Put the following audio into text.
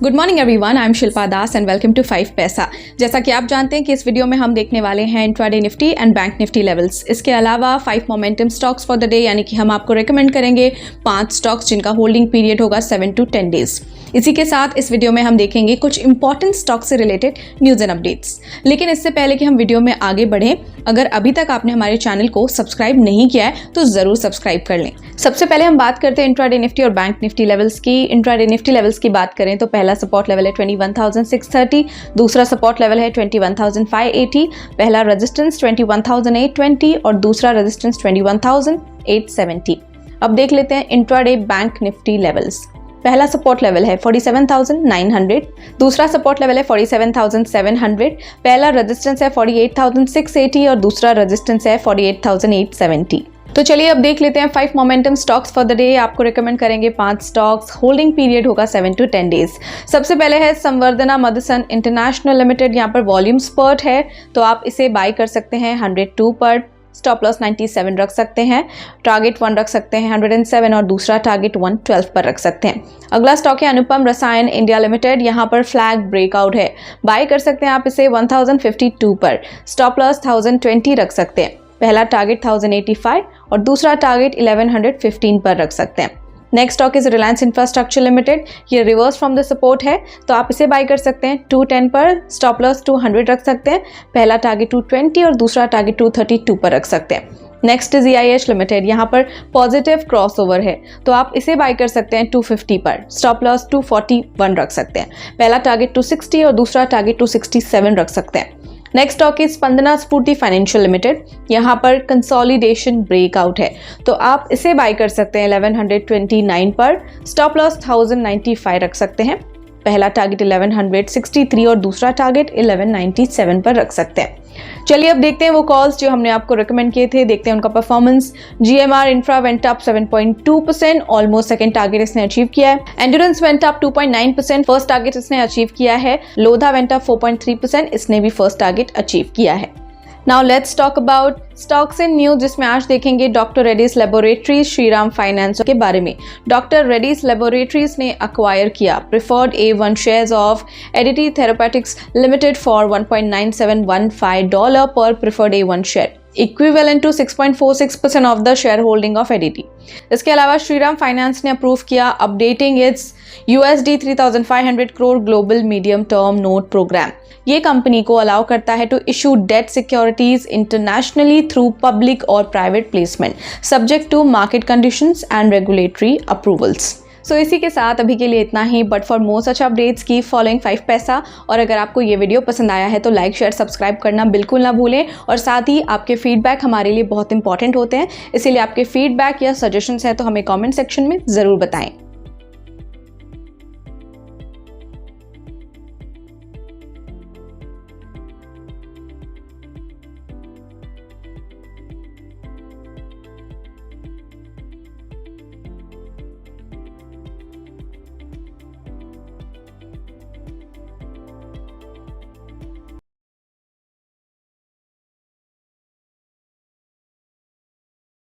Good morning everyone, I am Shilpa Das and welcome to 5 Paisa. जैसा कि आप जानते हैं कि इस वीडियो में हम देखने वाले हैं intraday Nifty and bank Nifty levels. इसके अलावा 5 momentum stocks for the day, यानी कि हम आपको रेकमेंड करेंगे 5 स्टॉक्स जिनका होल्डिंग पीरियड होगा 7 to 10 डेज। इसी के साथ इस वीडियो में हम देखेंगे कुछ इंपॉर्टेंट स्टॉक से रिलेटेड न्यूज एंड अपडेट्स। लेकिन इससे पहले कि हम वीडियो में आगे बढ़ें, अगर अभी तक आपने हमारे चैनल को सब्सक्राइब नहीं किया है तो जरूर सब्सक्राइब कर लें। सबसे पहले हम बात करते हैं इंट्राडे निफ्टी और बैंक निफ्टी लेवल्स की। इंट्राडे निफ्टी लेवल्स की बात करें तो पहला सपोर्ट लेवल है 21,630, दूसरा सपोर्ट लेवल है 21,580, पहला रेजिस्टेंस 21,820 और दूसरा रेजिस्टेंस 21,870। अब देख लेते हैं इंट्राडे बैंक निफ्टी लेवल्स। पहला सपोर्ट लेवल है 47,900, दूसरा सपोर्ट लेवल है 47,700, पहला रेजिस्टेंस है 48,680 और दूसरा रेजिस्टेंस है 48,870। तो चलिए अब देख लेते हैं 5 momentum stocks for the day. आपको रेकमेंड करेंगे 5 स्टॉक्स, होल्डिंग पीरियड होगा 7 to 10 डेज। सबसे पहले है संवर्धना मदरसन इंटरनेशनल लिमिटेड। यहाँ पर वॉल्यूम स्पर्ट है तो आप इसे बाय कर सकते हैं 102 पर। स्टॉप लॉस 97 रख सकते हैं, टारगेट 1 रख सकते हैं 107 और दूसरा टारगेट 112 पर रख सकते हैं। अगला स्टॉक है अनुपम रसायन इंडिया लिमिटेड। यहाँ पर फ्लैग ब्रेकआउट है, बाय कर सकते हैं आप इसे 1052 पर। स्टॉप लॉस 1020 रख सकते हैं, पहला टारगेट 1085 और दूसरा टारगेट 1115 पर रख सकते हैं। Next stock is Reliance infrastructure limited. ये रिवर्स फ्रॉम द सपोर्ट है तो आप इसे बाय कर सकते हैं 210 पर। स्टॉप लॉस 200 रख सकते हैं, पहला टारगेट 220 और दूसरा टारगेट 232 पर रख सकते हैं। Next is EIH limited. यहाँ पर पॉजिटिव क्रॉसओवर है तो आप इसे बाय कर सकते हैं 250 पर। स्टॉप लॉस 241 रख सकते हैं, पहला टारगेट 260 और दूसरा टारगेट 267 रख सकते हैं। नेक्स्ट स्टॉक इज स्पंदना स्फूर्ति फाइनेंशियल लिमिटेड। यहाँ पर कंसोलिडेशन ब्रेकआउट है तो आप इसे बाय कर सकते हैं 1129 पर। स्टॉप लॉस 1095 रख सकते हैं, पहला टारगेट 1163 और दूसरा टारगेट 1197 पर रख सकते हैं। चलिए अब देखते हैं वो कॉल्स जो हमने आपको रेकमेंड किए थे, देखते हैं उनका performance. GMR infra went up 7.2%, almost second target इसने अचीव किया है। Endurance went up 2.9%, first target इसने अचीव किया है। लोधा वेंट अप 4.3%, इसने भी फर्स्ट टारगेट अचीव किया है। Now let's talk about stocks in news, जिसमें आज देखेंगे doctor Reddy's laboratories Shriram finance के बारे में। डॉक्टर रेड्डीज लेबोरेटरीज ने अक्वायर किया preferred A1 shares of Eddity therapeutics limited for $1.9715 पर preferred A1 share, equivalent to 6.46% of the share holding of Eddity. इसके अलावा श्रीराम फाइनेंस ने अप्रूव किया updating its $3,500 crore global medium term note program. ये company को allow करता है to issue debt securities internationally through public और private placement subject to market conditions and regulatory approvals. So इसी के साथ अभी के लिए इतना ही, but for more such updates keep following 5 Paisa. और अगर आपको ये वीडियो पसंद आया है तो लाइक शेयर सब्सक्राइब करना बिल्कुल ना भूलें। और साथ ही आपके फीडबैक हमारे लिए बहुत इंपॉर्टेंट होते हैं, इसीलिए आपके फीडबैक या सजेशंस हैं तो हमें कमेंट सेक्शन में ज़रूर बताएं।